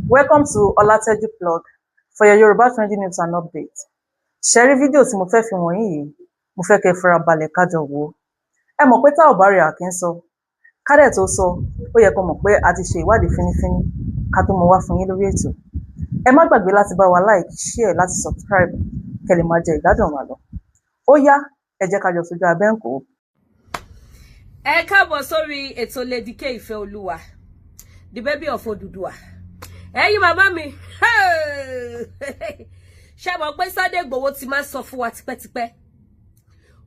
Welcome to Olateju Blog for your Yoruba trending news and updates. Share video tí mo fẹ́ fi wọ̀nyí yìí, mo fẹ́ kẹ́ fara balẹ̀ kájọ wò. Ẹ mọ̀ pé tá ò bá rí a kì í sọ. Ká dẹ̀ tó sọ, ó yẹ kó mọ̀ pé a ti ṣe ìwádìí fínífíní ká tó mọ wá fún yín lórí ètò. Ẹ má gbàgbé láti bá wa like, share, láti subscribe kẹ́ lè máa jẹ ìgbádùn wa lọ. Ó yá, ẹ jẹ́ ká jọ sojú abẹ́ ń kó. Ẹ káàbọ̀ sórí ètò Lady K Ìfẹ́olúwa, the baby of Odùduwà. Ẹ̀yin màmá mi, ṣé mọ̀ pé Sunday Igboho ti máa sọ fún wa tipẹ́tipẹ́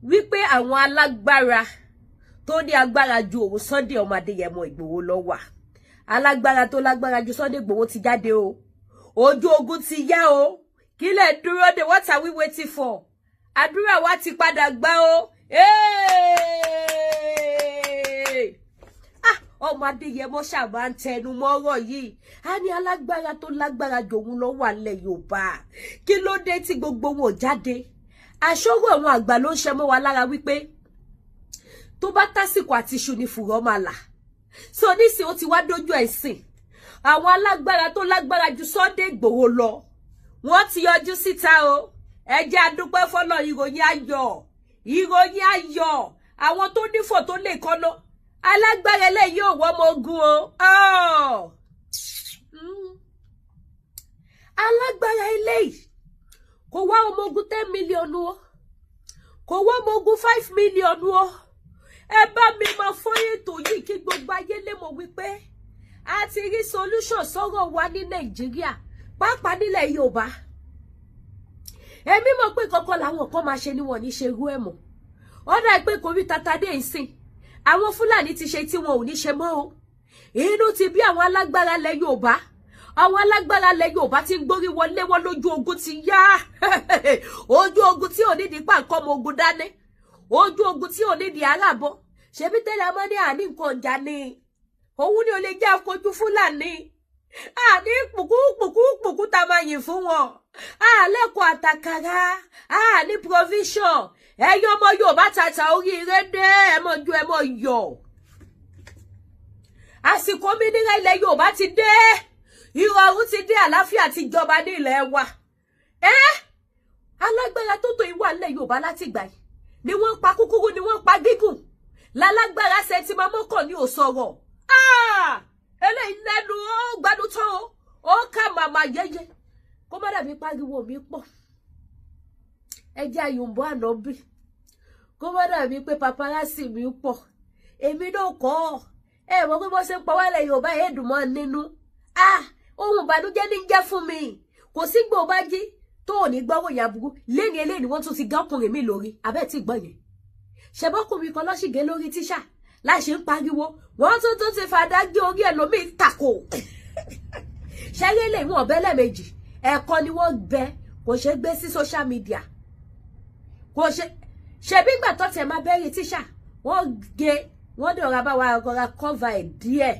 wípé àwọn alágbára tó ní agbára ju òun Sunday ọmọ Adéyẹmọ Ìgbòho lọ wà. Alágbára tó lágbára ju Sunday Igboho ti jáde o. Ojú ogun ti yá o. Kí lẹ dúró de, what are we waiting for? Àdúrà wa ti padà gbà o. Ọmọ Adéyẹmọ ṣàbá ń tẹnu mọ́rọ̀ yìí. A ní alágbára tó lágbára jòun lọ wà nílẹ̀ Yorùbá. Kí ló dé tí gbogbo wọn jáde? Àṣọwọ́ àwọn àgbà ló ń ṣe mọ́ wa lára wípé tó bá tásìkò àti iṣu ni fùrọ̀ máa là. So nísìn ó ti wá dójú ẹ̀sìn. Àwọn alágbára tó lágbára ju Sunday Igboho lọ. Wọ́n ti yọjú síta o. Ẹ jẹ́ a dúpẹ́ fọ́lọ́ ìròyìn ayọ̀. Ìròyìn ayọ̀. Àwọn tó nífọ̀ tó lè kọ́nà. Alágbára eléyìí ò wọ́ ọmọ ogun o. Alágbára eléyìí kò wá ọmọ ogun 10 million o. Kò wá ọmọ ogun 5 million o. Ẹ bá mi máa fọ́ ètò yìí kí gbogbo ayé lè mọ̀ wípé a ti rí solution sọ̀rọ̀ wa ní Nàìjíríà, pàápàá nílẹ̀ Yorùbá. Èmi mọ̀ pé kọ́kọ́ làwọn kan máa ṣe ni wọ́n ní ṣe irú ẹ̀ mọ́. Ó dà pé kò rí tata dé ìsìn. Àwọn Fúlàní ti ṣe tí wọn ò ní ṣe mọ́ o. Inú ti bí àwọn alágbára lẹ̀ Yorùbá. Àwọn alágbára lẹ̀ Yorùbá ti ń gbórí wọlé wọn lójú ogun ti yá. Ojú ogun tí ò ní di pàǹkọ́ ọmọ ogun dání. Ojú ogun tí ò ní di aláàbọ̀. Ṣebí tẹ́lẹ̀ mọ́ ní àní nǹkan ìjà ni. Òun ni ò lè jẹ́ akojú Fúlàní. Àní pùkúpùkúpùkú tá máa yìn fún wọn. Àlẹ́kọ̀ọ́ àtàkàrà. Àní provision. Ẹ̀yin ọmọ Yorùbá tata oríire dé, ẹ mọ̀ ju ẹ mọ̀ yọ̀. Àsìkò òmìnira ilẹ̀ Yorùbá ti dé. Ìrọ̀rùn ti dé, àlàáfíà ti jọba ní ilẹ̀ wa. Alágbára tó tó ìwà ilẹ̀ Yorùbá láti ìgbà yìí. Ni wọ́n pa kúkúrú, ni wọ́n pa gígùn. Lálágbára ṣe ti máa mọ́kàn ní òsọ̀rọ̀. Eléyìí lẹ́nu ó gbádùn tán o. Ó ká màmá yẹ́yẹ́. Kó má dàbí pariwo mi pọ̀. Ẹ jẹ́ àyùnbó ànábì. Kó má dàbí pé paparazzi mi pọ̀. Èmi náà kọ́. Ẹ mọ̀ pé bó ṣe ń pa wálẹ̀ Yorùbá èdùn mọ́ nínú. Ohun ìbànújẹ́ ní jẹ́ fún mi. Kò sí gbò bá jí tó ò ní gbọ́rọ̀ ìyàbùrú. Léni eléyìí wọ́n tún ti gá ọkùnrin mi lórí. Abẹ́ tí gbọ́ yẹn. Ṣẹ̀bọ́kùnrin kan lọ́ṣìgé lórí tíṣà. Láṣẹ ń pariwo. Wọ́n tún ti fàdá gé orí ẹlòmíì tako. Ṣẹ́rí lè wọ́n ọ̀bẹ lẹ́ẹ̀mejì. Ẹ̀kọ́ ni wọ́n bẹ. Kò ṣe gbé sí social media. Kò ṣe bí ìgbà tó tẹ̀ máa bẹ́rí tíṣà. Wọ́n gé. Wọ́n dẹ̀ ọ̀rá bá wa rọra cover ẹ̀ díẹ̀.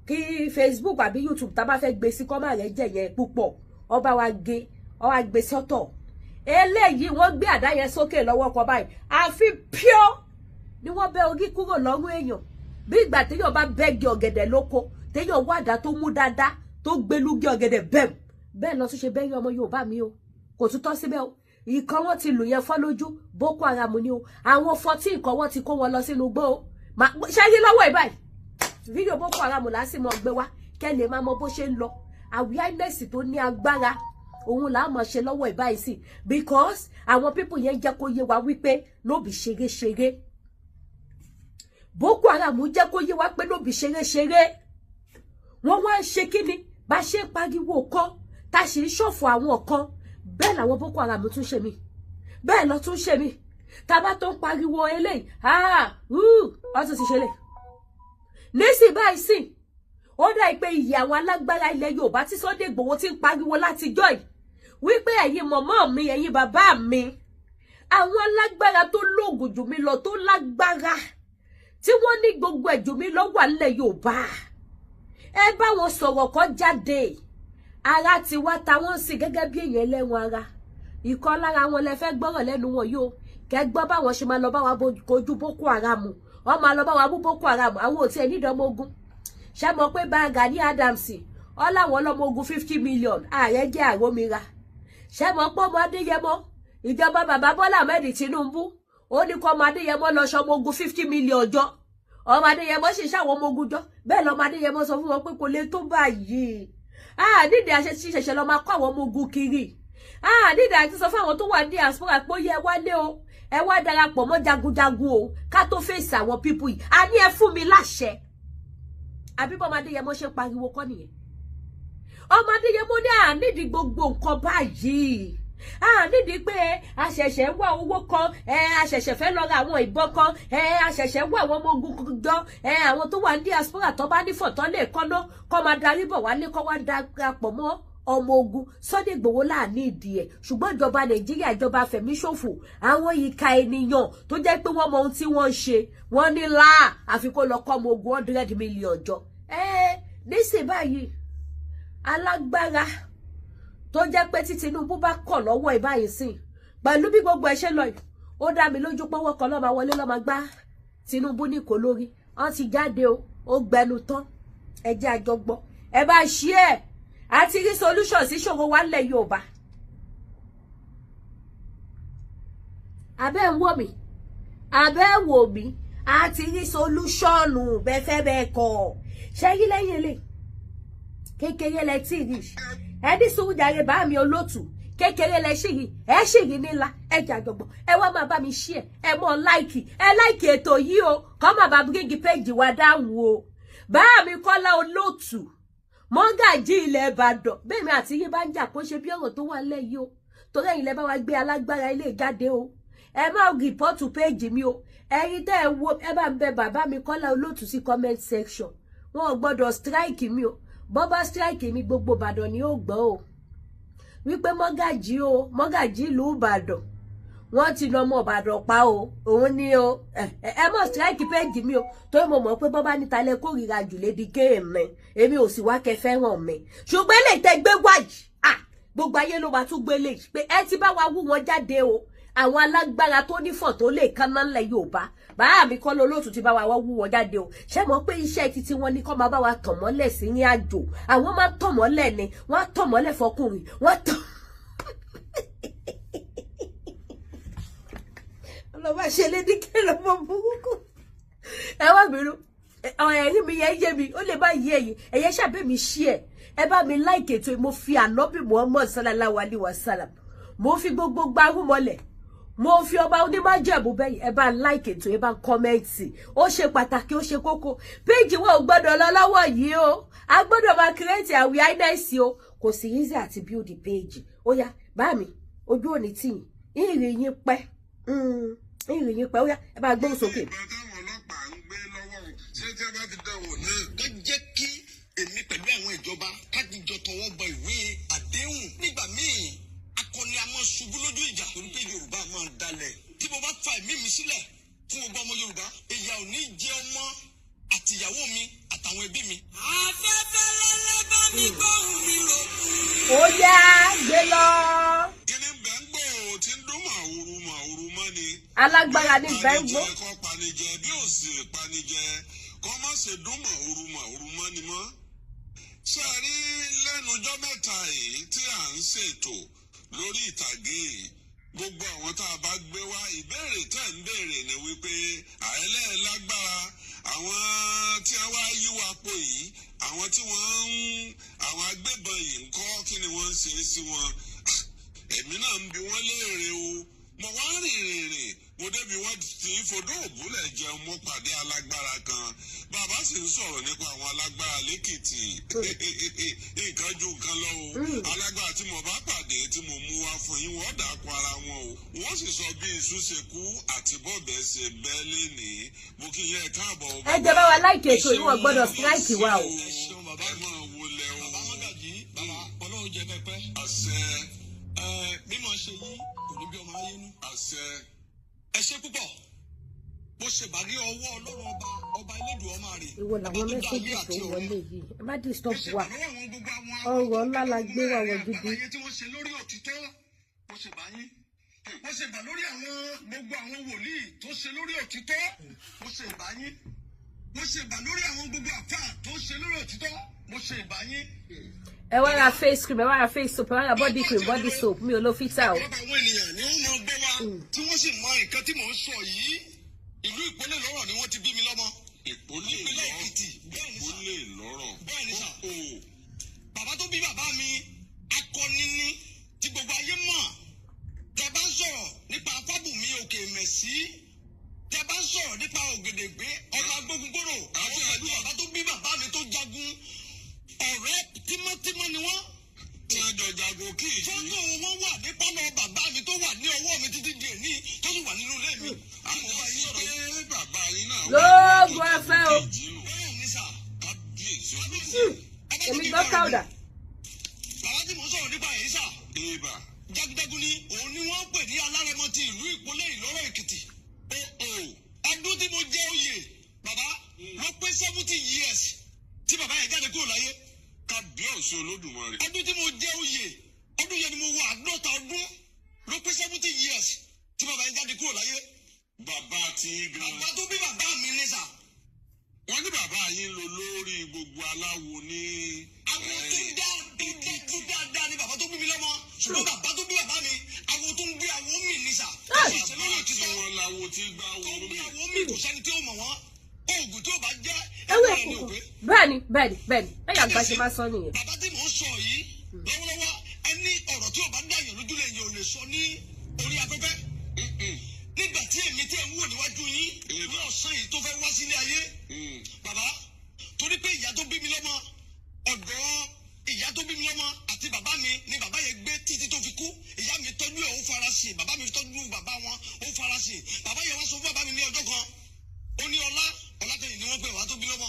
Kí Facebook àbí YouTube tá bá fẹ́ gbé sí kọ́mà rẹ̀ jẹ̀ yẹn púpọ̀. Ọba wa gé. Ó wá gbé sọ́tọ̀. Eléyìí wọ́n gbé àdá yẹn sókè lọ́wọ́ kan báyìí. Àfi píọ́ ni wọ́n bẹ́ orí kúrò lọ́rùn èèyàn. Bí ìgbà téèyàn bá bẹ́gi ọ̀gẹ̀dẹ̀ lóko, téèyàn wá àdá tó mú dáadáa, tó gbélúgé ọ̀gẹ̀dẹ̀ bẹ́ẹ̀. Bẹ́ẹ̀ lọ tún ṣe bẹ́yìn ọmọ Yorùbá mi o. Kò tún tọ́ síbẹ̀ o. Ìkan wọn ti lù yẹn fọ́ lójú, Boko Haram ni o. Àwọn 14 kan wọn ti kó wọn lọ sínú igbó o. Ṣáyé lọ́wọ́ ẹ̀ báyìí. Fídíò Boko Haram lásì mọ́ gbé wá. Kẹ́ lè máa mọ bó ṣe ń lọ. Awareness tó ní agbára. Òun là máa ṣe lọ́wọ́ ẹ̀ báyìí sí. Because àwọn people yẹn jẹ́ kó yé wa wípé no be ṣeré-ṣeré. Boko Haram jẹ́ kó yé wa pé no be ṣeré-ṣeré. Wọ́n wá ń ṣe kíni bá ṣe pariwo kan tá ṣe ń ṣọ̀fọ̀ àwọn kan. Bẹ́ẹ̀ làwọn Boko Haram tún ṣe mí. Bẹ́ẹ̀ lọ tún ṣe mí. Tá bá tó ń pariwo eléyìí. Wọ́n tún ti ṣe lè. Nísìn báyìí sí. Ó dà pé iye àwọn alágbára ilẹ̀ Yorùbá tí Sunday Igboho ti ń pariwo láti jọ́ yìí. Wípé ẹ̀yin mọ̀mọ́ mi, ẹ̀yin bàbá mi. Àwọn alágbára tó lóògùn jù mí lọ, tó lágbára. Tí wọ́n ní gbogbo ẹ̀jù mi lọ wà nílẹ̀ Yorùbá. Ẹ bá wọn sọ̀rọ̀ kan jáde. Ara ti wá ta wọ́n sí gẹ́gẹ́ bí èèyàn ẹlẹ́wọ̀n ara. Ìkan lára wọn lẹ fẹ́ gbọ́rọ̀ lẹ́nu wọn yóò. Kẹ́ gbọ́ báwọn ṣe máa lọ bá wa kojú Boko Haram. Wọ́n máa lọ bá wa bú Boko Haram. Àwọn ò tiẹ̀ nídìí ọmọ ogun. Ṣé mọ̀ pé bá Gani Adams ọláwọn lọmọ ogun 50 million ààrẹ jẹ́ àrómira ṣé mo pọ́ ọmọ Adéyẹmọ ìjọba bàbá Bọ́lá Ahmed Tinubu ó ní kọ́ ọmọ Adéyẹmọ lọ ṣọmọ ogun 50 million jọ ọmọ Adéyẹmọ sì ṣàwọn ọmọ ogun jọ bẹ́ẹ̀ lọmọ Adéyẹmọ sọ fún wọn pé kò lè tó báyìí nídìí àṣẹṣẹṣẹ lọ máa kọ́ àwọn ọmọ ogun kiri nídìí àti sọ fún àwọn tó wà ní diaspora pé ó yẹ wálé o ẹ wá darapọ̀ mọ́ jagunjagun o ká tó fèsì àwọn pípù yìí a ní ẹ fún mi láṣẹ àbí bọ́ ọmọ Adéyẹmọ ṣe pariwo kọ́ nìyẹn ọmọ Adéyẹmọ ní nídìí gbogbo nǹkan báyìí nídìí pé àṣẹ̀ṣẹ̀ wá owó kan àṣẹ̀ṣẹ̀ fẹ́ lọ ra àwọn ìbọn kan àṣẹ̀ṣẹ̀ wá àwọn ọmọ ogun jọ àwọn tó wà ní diaspora tó bá ní fọ̀tán lè kọ́ná kọ́ máa darí bọ̀ wálé kọ́ wá darapọ̀ mọ́ ọmọ ogun Sunday Igboho láàní ìdí ẹ̀ ṣùgbọ́n ìjọba Nàìjíríà ìjọba fẹ̀mí ṣòfò àwọn ìka ènìyàn tó jẹ́ pé wọ́n mọ ohun tí wọ́n ń ṣe wọ́n ní àfi kó lọ kọ́ ọmọ ogun 100 million jọ nísìnyí báyìí alágbára tó jẹ́ pé tí Tinubu bá kọ̀ lọ́wọ́ ìbáyìí sí pẹ̀lú bí gbogbo ẹ̀ ṣe lọ yìí ó dá mi lójú pọ́wọ́ kan lọ́ọ́ máa wọlé lọ́ọ́ máa gbá Tinubu ní kò lórí wọ́n ti jáde o ó gbẹnu tán ẹ jẹ́ àjọgbọ́ ẹ bá ṣí ẹ̀ àti rí solution sí ṣòro wa nílẹ̀ Yorùbá abẹ́ ń wò mí abẹ́ wò mí àti rí solution bẹ́ẹ̀ fẹ́ bẹ́ẹ̀ kọ́ ṣé yí lẹ́yìn eléyìí kékeré lẹ tí rí ẹni sùúrù jàre bá mi olótù kékeré lẹ ṣìrì ẹ ṣìrì nílá ẹ jàjọgbọn ẹ wá máa bá mi ṣí ẹ mọ láìkì ètò yìí o kọ́ máa bá bíríngì péjì wa dáhùn o bá mi Kọ́lá Olótù mọ́gàjí ilẹ̀ Ìbàdàn bẹ́ẹ̀ mi àti yín bá ń jà kó ṣe bí ọ̀rọ̀ tó wà lẹ́yìn o torí ẹ̀yin lẹ bá wa gbé alágbára ilé ìjáde o ẹ má rìpọ́tù péjì mi o ẹ̀yin tẹ́ ẹ wo ẹ bá ń bẹ bàbá mi Kọ́lá Olótù sí comment section wọn ò gbọ́dọ̀ strike mi o bọ́bá strike mi gbogbo Ìbàdàn ni ó gbọ́ o wípé mọ́gàjí ìlú Ìbàdàn wọ́n ti lọ ọmọ Ìbàdàn pa o òun ni o ẹ mọ̀ strike péjì mi o tó mo mọ̀ pé bọ́bá níta lẹ kórìíra jù lédi kéèmẹ èmi ò sì wá kẹ fẹ́ràn mi ṣùgbọ́n lè tẹ gbé wáyìí gbogbo ayé ló máa tún gbé lè pé ẹ ti bá wa wú wọn jáde o àwọn alágbára tó nífọ̀ tó lè kánná ńlẹ̀ Yorùbá bàá mi Kọ́lá Olótù ti bá wa wú wọn jáde o ṣé mọ̀ pé iṣẹ́ títí wọn ní kọ́ máa bá wa tàn mọ́lẹ̀ sí ní àjò àwọn máa tàn mọ́lẹ̀ ni wọ́n á tàn mọ́lẹ̀ fọkùnrin wọ́n tàn ọlọ́ba ṣe lédi kẹlẹ́ ọmọ burúkú ẹ wá bínú ẹ̀rín mi yẹn yé mi ó lè má yé ẹ̀yin ẹ̀yẹ ṣàbẹ̀ mi ṣí ẹ bá mi láìkè tó mo fi ànábì Muhammad sallallahu alaihi wasallam mo fi gbogbo gbárù mọ́lẹ̀ mo fi ọba onímájẹ̀bú bẹ́yìn ẹ bá láìkè tó ẹ bá kọ́mẹ́ǹtì ó ṣe pàtàkì ó ṣe kókó péjì wọn ò gbọ́dọ̀ lọ lọ́wọ́ yìí o a gbọ́dọ̀ máa create awareness o kò sí easy àti build the page ó yá bá mi ojú òní tì yín ìrìn yín pẹ́ ó yá ẹ bá gbóhùn sókè. Èmi pẹ̀lú àwọn ìjọba kájíjọ tọwọ́ bọ ìwé àdéhùn nígbà míì akọni a máa ṣubú lójú ìjà torí pé Yorùbá máa ń dalẹ̀ tí mo bá fa ẹ̀mí mi sílẹ̀ fún gbogbo ọmọ Yorùbá ìyà ò ní jẹ ọmọ àtìyàwó mi àtàwọn ẹbí mi. Afẹ́fẹ́ lẹ́lẹ́ bá mi gbóhùn mi rò. Ó yá gbé lọ. Kíni bẹ́ẹ̀ ń gbọ́ tí ń dún màwúrú mọ́ ni. Alágbára ní bẹ́ẹ̀ ń gbọ́. Kọ́ panijẹ bí ò sì panijẹ kọ́ má ṣe dún màwúrú mọ́ ni mọ́. Ṣé a rí lẹ́nujọ́ mẹ́ta yìí tí à ń ṣètò lórí ìtàgé yìí gbogbo àwọn tá a bá gbé wá ìbéèrè tẹ̀ ń béèrè ni wípé àìlẹ́ lágbára àwọn tí a wá yí wa po yìí àwọn tí àwọn agbébọn yìí ń kọ́ kí ni wọ́n ń ṣe sí wọn èmi náà ń bi wọ́n léèrè o mo wá rìnrìn mo débi wọ́n ti fodó òbúlẹ̀ jẹun mo pàdé alágbára kan bàbá sì ń sọ̀rọ̀ nípa àwọn alágbára lẹ́kìtì nǹkan ju nǹkan lọ o alágbára tí mo bá pàdé tí mo mú wá fún yín wọ́n dà kọ ara wọn o wọ́n sì sọ bí iṣu ṣe kú àti bọ́ọ̀bẹ ṣe bẹ́ lénìí mo kí yẹn káàbọ̀. ẹ jẹ́ bá wa láìkè ètò ìwọ̀n gbọ́dọ̀ síláìkì wa o. ẹ ṣeun bàbá máa wọlé o. bàbá mọ́gàjì bàbá ọlọ́run jẹ pẹ́pẹ́. àṣẹ. mímọ ṣe yí kò ní bí ọmọ ayé nú. àṣẹ. ẹ ṣe púpọ̀ bó ṣe bá ní ọwọ́ ọlọ́run ọba elédùn ọmọ rẹ̀. ìwọ làwọn mẹ́sẹ̀gì tó wọlé yìí ẹ má disturb wa ọ̀rọ̀ ńlá la gbé wà wọ gidi. bó ṣe bá lórí àwọn gbogbo àwọn wòlíì tó ṣe lórí òtítọ́ bó ṣe bá yín mo ṣe ìbà lórí àwọn gbogbo àfà tó ṣe lórí òtítọ́ mo ṣe ìbà yín. ẹ wá ra face cream, ẹ wá ra face soap, ẹ wá ra body cream, body soap, mi ò lo filter o. ọ̀pọ̀lọpọ̀ àwọn ènìyàn ni wọ́n mọ gbọ́ wa tí wọ́n sì mọ nǹkan tí mò ń sọ yìí. Ìlú Ìpínlẹ̀ lọ́rọ̀ ni wọ́n ti bí mi lọ́mọ. Ìpínlẹ̀ Èkìtì bẹ́ẹ̀ ni sà. Bàbá tó bí bàbá mi akọni ní tí gbogbo ayé mọ̀. Tẹ́ bá ń sọ̀rọ̀ nípa Fábùnmi Òkè Mẹ̀sí. Tẹ́ bá ń sọ̀rọ̀ nípa Ògèdègbé ọlá Gbógungbòrò. Àwọn pẹ̀lú bàbá tó bí bàbá mi tó jagun. Ọ̀rẹ́ tímọ́tímọ́ ni wọ́n. Tí a jọ jagun kí ìṣe. Fọ́tò wọn wà ní pálọ̀ bàbá mi tó wà ní ọwọ́ mi títí di èní tó sì wà nínú ilé mi. Àwọn bá yín sọ̀rọ̀ pé bàbá yín náà wà lóògùn ẹ̀fẹ̀ o. bẹ́ẹ̀ ni sà. Kábíyèsí Èmi gbọ́ káwùdà. bàbá tí mò ń sọ̀rọ̀ nípa èyí sà. Jagunjagun ni òun ni wọ́n pè ní alárẹ̀mọ ti ìlú Ìpínlẹ̀ Ìlọ́rọ̀ Èkìtì. Ọdún tí mo jẹ oyè bàbá ló pé 70 years tí bàbá yẹn jáde kúrò láyé. Kábíyèsí Olódùmarè. Ọdún tí mo jẹ oyè ọdún yẹn ni mo wọ 50 ọdún ló pé 70 years tí bàbá yẹn jáde kúrò láyé. Bàbá ti gan. Bàbá tó bí bàbá mi ní sà. Wọ́n ní bàbá yín lọ lórí gbogbo aláwo ní. Àwọn tó dáadáa ni bàbá tó bí mi lọ́mọ. Ṣùgbọ́n bàbá tó bí bàbá mi àwọn tó ń gbé àwọn mi ní sà. Bàbá tí wọ́n láwo ti gbá wọn mi. Àwọn mi kò sẹ́ni tí ó mọ̀ wọ́n. Oògùn tí ó bá jẹ́ ẹwé kùkù bẹ́ẹ̀ni ẹ̀yà àgbà ṣe máa sọ nìyẹn. Bàbá tí mò ń sọ yìí lọ́wọ́lọ́wọ́ ẹni ọ̀rọ̀ tí ò bá dáyàn lójú lè yàn ò lè sọ ní orí afẹ́fẹ́. Nígbà tí èmi tí ẹ̀ ń wò níwájú yín ní ọ̀sán yìí tó fẹ́ wá sílé ayé. Bàbá torí pé ìyá tó bí mi lọ́mọ ọ̀dọ́ ìyá tó bí mi lọ́mọ àti bàbá mi ni bàbá yẹn gbé títí tó fi kú. Ìyá mi tọ́jú ẹ̀ ó farasin bàbá mi tọ́jú bàbá wọn ó farasin. Bàbá yẹn wá sọ fún bàbá mi ní ọjọ́ kan ó ní Ọlátẹ̀yìn ni wọ́n pè wá tó bí lọ́mọ.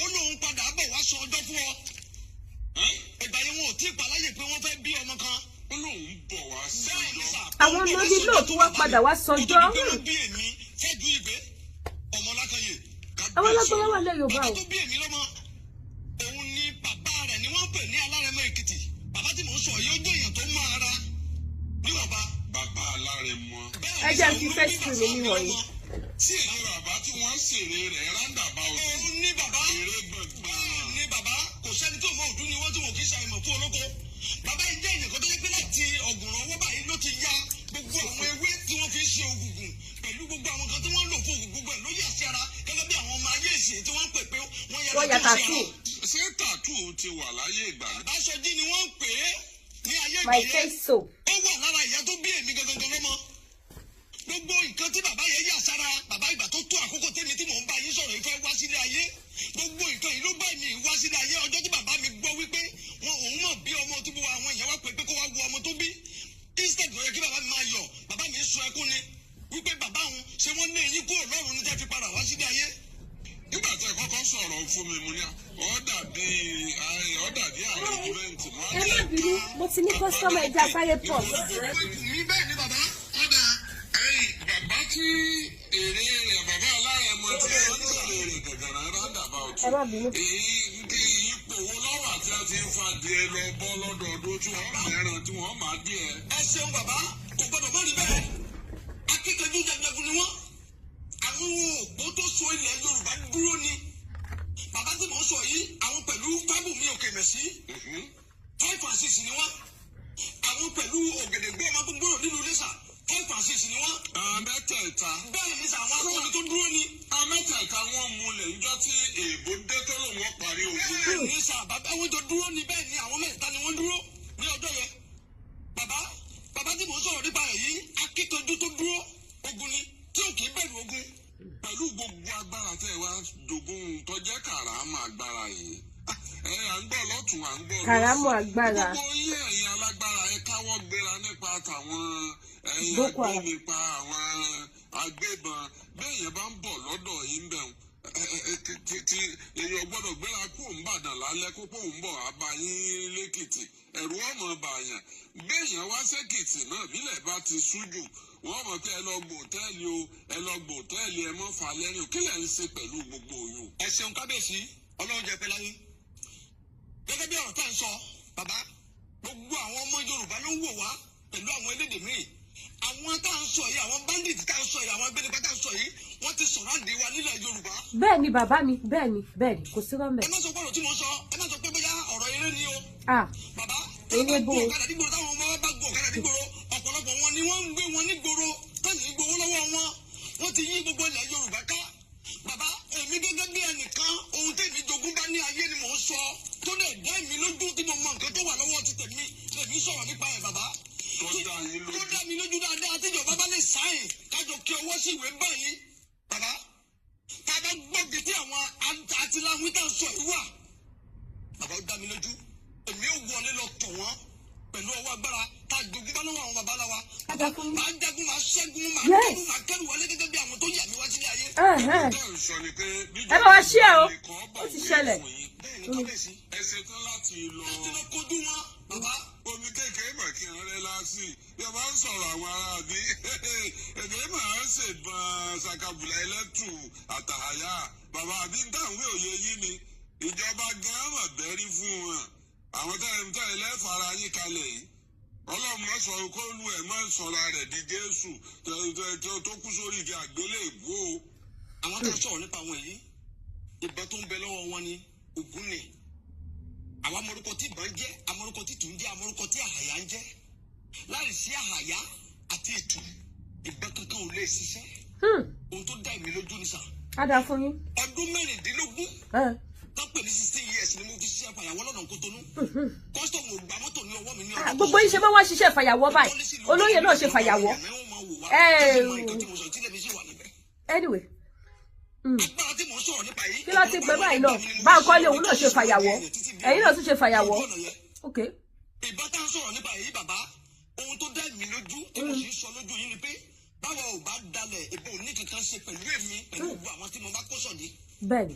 Ó lóun padà bọ̀ wá sọ ọjọ́ fún ọ. Ìgbà yẹn wọn ò tí ì paláyè pé wọ́n fẹ́ bí ọmọ kan. Ó lóun bọ̀ wá sí ọjọ́. Àwọn lóní lóòtú wá padà wá sọjọ́. Bí èmi fẹ́jú ìgbé ọmọ Ọlátẹ̀yìn. Àwọn alágbára wà lẹ́ Yorùbá o. Bàbá tó bí èmi lọ́mọ òun ni bàbá rẹ̀ ni wọ́n pè ní Alárẹ̀mọ Èkìtì. Bàbá tí mò ń sọ yìí ó jẹ́ èèyàn tó mọ ara níwọ̀nba. Bàbá Alárẹ̀mọ. Ẹ jẹ́ fi fẹ́ sùn mi wọ̀nyí. Sí èyí bàbá tí wọ́n ṣèrè rẹ̀ rándàbà òtún. Òun ní bàbá. Èrè gbọ̀ngbọ̀n. Ní bàbá kò sẹ́ni tó mọ òdú ni wọ́n tí wọ́n kì í ṣàìmọ̀ fún olóko. Bàbá yìí jẹ́ ìyẹ̀kọ́ tó yẹ pé láti ọ̀gùnrán owó báyìí ló ti ya gbogbo àwọn ewé tí wọ́n fi ń ṣe ògùngùn pẹ̀lú gbogbo àwọn kan tí wọ́n ń lò fún ògùn gbogbo ẹ̀ ló yà sí ara gẹ́gẹ́ bí àwọn ọmọ ayé ìsìn tí wọ́n ń pè pé wọ́n ya tàtú. Ṣé tàtú ti wà láyé ìgbà? Aṣojú ni wọ́n ń pè é ní ayé ìgbà My yẹn. face soap. Ó wà lára ìyá tó bí èmi gangan lọ́mọ. Gbogbo nǹkan tí bàbá yẹn yà sára bàbá ìgbà tó tó àkókò tèmi tí mò ń bá yín sọ̀rọ̀ ìfẹ́ wá sílé ayé. Gbogbo nǹkan yìí ló bá mi wá sílé ayé ọjọ́ tí bàbá mi gbọ́ wípé òun mọ̀ bí ọmọ tí gbogbo àwọn èèyàn wá pè pé kó wá wo ọmọ tó bí. Instead ló yẹ kí bàbá mi máa yọ̀ bàbá mi ń sun ẹkún ni wípé bàbá òun ṣé wọ́n lé yín kúrò lọ́rùn ní tẹ́ fi padà wá sílé ayé. Nígbà tí ẹ kọ́kọ́ sọ̀rọ̀ fún mi mo ní ó dàbí àrẹ́jìmẹ́ǹtì mọ́. Ẹ má bínú, mo ti ní kọ́sítọ́mù ẹja sáré pọ̀. Mi bẹ́ẹ̀ ni bàbá ọ̀dà bàbá tí èrè rẹ̀ bàbá Alárẹ̀mọ tí wọ́n ń sọ̀rọ̀ èrè gàgàrà rándàbà òtún. Ẹ má bínú. Ipò wo lọ́wọ́ àti àti ń fa díẹ̀ lọ bọ́ lọ́dọọdún tí wọ́n mẹ́ràn tí wọ́n máa díẹ̀. Ẹ ṣeun bàbá kò gbọdọ̀ mọ́ ní bẹ́ẹ̀ akíkanjú jagunjagun ni wọ́n. Àwọn òpó tó so ilẹ̀ Yorùbá dúró ni. Bàbá tí mò ń sọ yìí àwọn pẹ̀lú Fábùnmi Òkè Mẹ̀sí 5 and 6 ni wọ́n. Àwọn pẹ̀lú Ògèdègbé ọmọ Gbógungbòrò nínú Iléṣà 5 and 6 ni wọ́n. Mẹ́tẹ̀ẹ̀ta. Bẹ́ẹ̀ ni sàwọn akọni tó dúró ni. Mẹ́tẹ̀ẹ̀ta wọ́n múlẹ̀ níjọ́ tí èèbó dé tó lòun wọ́n parí ogun. Bẹ́ẹ̀ ni sà bàbá wọn jọ dúró ni bẹ́ẹ̀ ni àwọn mẹ́ta ni wọ́n dúró ní ọjọ́ yẹn. Bàbá tí mò ń sọ̀rọ̀ nípa rẹ̀ yìí akíkanjú tó dúró ogun ni tí ò kì í bẹ̀rù ogun. Pẹ̀lú gbogbo agbára tẹ́ ẹ wá dogun tó jẹ́ kàràmù agbára yìí. À ń gbọ́ lọ́tún à ń gbọ́ lọ́sùn. Kàràmù agbára. Gbogbo yín ẹ̀yin alágbára ẹ káwọ́ gbéra nípa tàwọn ẹ̀yin Boko Haram. àgbẹ̀ nípa àwọn agbébọn bẹ́ẹ̀ yẹn bá ń bọ̀ lọ́dọ̀ yín bẹ̀rù èèyàn gbọ́dọ̀ gbéra kó ń bàdàn lálẹ́ kó ń bọ̀ àbá yín lẹ́kìtì ẹ̀rù ọmọ bàyàn béèyàn wá sẹ́kìtì náà bílẹ̀ bá ti sújù wọ́n mọ̀ pé ẹ lọ gbò òtẹ́ẹ̀lì o ẹ lọ gbò òtẹ́ẹ̀lì ẹ mọ́ fà lẹ́rìn kí lẹ̀ ń ṣe pẹ̀lú gbogbo oyún. Ẹ ṣeun kábíyèsí ọlọ́run jẹ́ pẹ́ láyé gẹ́gẹ́ bí ọ̀rọ̀ tá à ń sọ bàbá gbogbo àwọn ọmọ Yorùbá ló ń wò wá pẹ̀lú àwọn elédè míì àwọn tá à ń sọ yìí àwọn bandit tá à ń sọ yìí àwọn agbẹnipa tá à ń sọ yìí wọ́n ti sọ̀rọ̀ àdé wa nílẹ̀ Yorùbá. bẹ́ẹ̀ ni bàbá mi bẹ́ẹ̀ ni kò sí rọ́mẹ̀. ẹ má sọ pé ọ̀rọ̀ tí mo sọ ẹ má sọ pé bóyá ọ̀rọ̀ eré ni o. bàbá eré bò ó. ọ̀kadà nígboro táwọn ọmọ bá gbọ́ ọ̀kadà nígboro ọ̀pọ̀lọpọ̀ wọn ni wọ́n ń gbé wọn nígboro tẹ́lẹ̀ gbowó lọ́wọ́ wọn wọ́n ti yí gbogbo ilẹ̀ Yorùbá ká. bàbá èmi gẹ́gẹ́ bí ẹnìkan ohun tèmi jogún bá ní ayé ni mò ń sọ tó lè dá èmi lójú tí mo mọ nǹkan tó wà lọ́wọ́ ti tèmi lèmi sọ̀rọ̀ nípa ẹ̀ bàbá. tó dá mi lójú dáadáa tíjọba bá lè sáyìn kájọ kí ọwọ́ sí ìwé báyìí bàbá tá a bá gbọ́dọ̀ tí àwọn àtìláwìn tá a sọ yìí wà bàbá ó dá mi lójú èmi ò wọlé lọ tọ̀ wọ́n pẹ̀lú ọwọ́ agbára tá a jogún bá lọ́wọ́ àwọn bàbá la wa máa jagun máa ṣẹ́gun máa kẹ́rù máa kẹ́rù wọlé gẹ́gẹ́ bí àwọn tó yà mí wá sílé ayé. ẹ bá wa ṣí ẹ o ó ti ṣẹlẹ̀. ẹ ṣetán láti lọ kojú wọn bàbá omi kékeré mà kí n rẹ lásì yọba ń sọ̀rọ̀ àwọn ará bí ẹgbẹ́ máa ń ṣèbọn ṣàkàbùlà ẹlẹ́tù àtàyà bàbá àbí dáhùn òye yìí ni ìjọba gan-an bẹ́rí fún wọn àwọn tẹ́ ẹlẹ́fàara yín kalẹ̀ yìí ọlọ́run má sọ kó lu ẹ̀ má sọ̀rọ̀ rẹ̀ di Jésù tó kú sórí igi àgbélébùú o. àwọn tó sọ̀rọ̀ nípa àwọn yìí ìbọn tó ń bẹ lọ́wọ́ wọn ni Ògún ni àwọn amorúkọ tí ìbọn jẹ́ amorúkọ tí tùn jẹ́ amorúkọ tí àhàyà ń jẹ́ láì sí àhàyà àti ìtù ìbọn kankan ò lè ṣiṣẹ́ ohun tó dá èmi lójú ní sà. á dà fún yín. ọdún mẹ́rìndínlógún tó pè ní 16 years ni mo fi ṣiṣẹ́ fàyàwọ́ lọ́nà Kòtónú kọ́sítọ̀mù ògbà mọ́tò ní ọwọ́ mi ní ọdún. gbogbo yín ṣe bá wá ṣiṣẹ́ fàyàwọ́ báyìí olóyè náà ṣe fàyàwọ́. anyway kí ló ti pẹ́ báyìí náà bá ń kọ́lé òun náà ṣe fàyàwọ́ ẹ̀yin náà tún ṣe fàyàwọ́. ìbá tá a sọ̀rọ̀ nípa èyí bàbá ohun tó dá mi lójú tí mo sì ń sọ lójú yín ni pé báwa ò bá dalẹ̀ ìbò ní kankan ṣe pẹ̀lú èmi pẹ̀lú gbogbo àwọn tí mo bá kó sọ̀dí. bẹ́ẹ̀ni.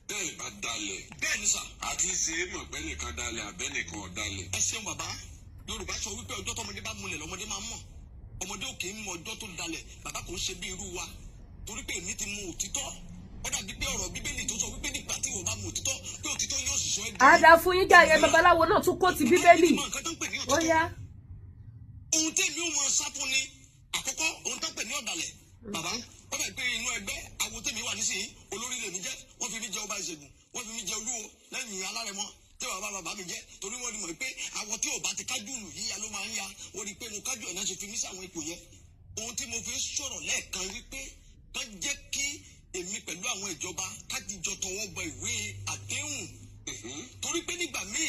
bẹ́ẹ̀ bá dalẹ̀. bẹ́ẹ̀ ni sà. àti ṣe é mọ̀ pé nìkan dalẹ̀ àbẹ́ nìkan ò dalẹ̀. ẹ ṣeun bàbá Yorùbá sọ wípé ọjọ́ tọmọdé bá múlẹ̀ lọ́mọdé máa mọ̀ ọmọdé ò kì í mọ ọjọ́ tó dalẹ̀ bàbá kò ń ṣe bí irú wa torí pé èmi ti mọ òtítọ́ ó dàbí pé ọ̀rọ̀ Bíbélì tó sọ wípé nígbà tí wọ́n bá mọ òtítọ́ pé òtítọ́ yóò sì sọ ẹ́. àdá fún yín jàre babaláwo náà tún kó ti Bíbélì ó yá. ohun tèmi ò mọ sáfún ni àkọ́kọ́ ohun tó ń pè ní ọ̀dàlẹ̀ bàbá ó dàbí pé inú ẹgbẹ́ àwo tèmi wà nísìnyí olórí lèmi jẹ́ wọ́n fi mí jẹ ọba ìṣègùn wọ́n fi mí jẹ olúwo lẹ́yìn alárẹ̀mọ tí bàbá mi jẹ́ torí wọ́n rí mọ̀ pé àwọn tí ò bá ti kájú ìlú yíya ló máa ń ya wọ́n rí i pé mo kájú ẹ̀ náà ṣe fi mí sí àwọn ipò yẹn ohun tí mo fi sọ̀rọ̀ lẹ́ẹ̀kan wípé kán jẹ́ kí èmi pẹ̀lú àwọn ìjọba kájíjọ tọwọ́ bọ ìwé àdéhùn torí pé nígbà míì